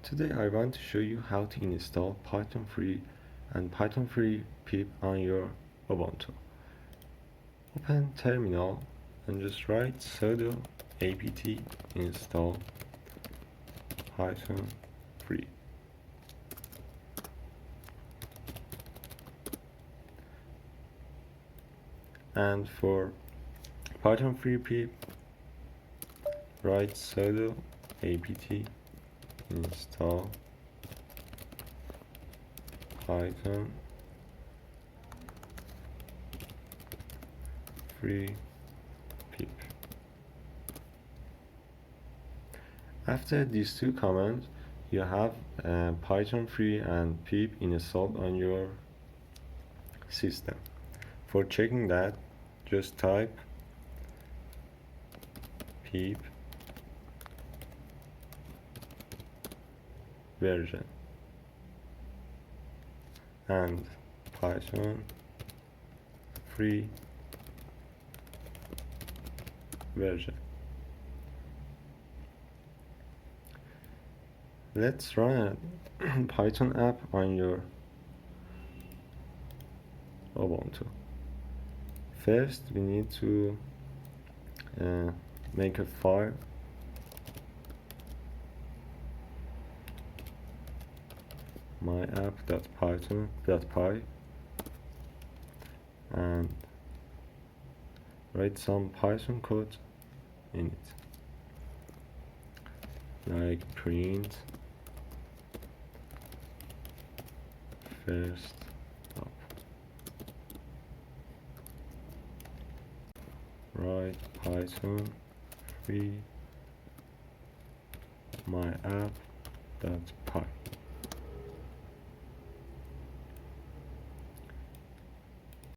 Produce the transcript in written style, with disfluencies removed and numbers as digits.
Today I want to show you how to install Python free and Python free pip on your Ubuntu. Open terminal and just write sudo apt install Python free. And for Python free pip, write sudo apt install Python free pip. After these two commands, you have Python free and pip installed on your system. For checking that, just type pip version and Python free version. Let's run a Python app on your Ubuntu. First, we need to make a file myapp.python.py and write some Python code in it, like print first up, write Python free myapp.py.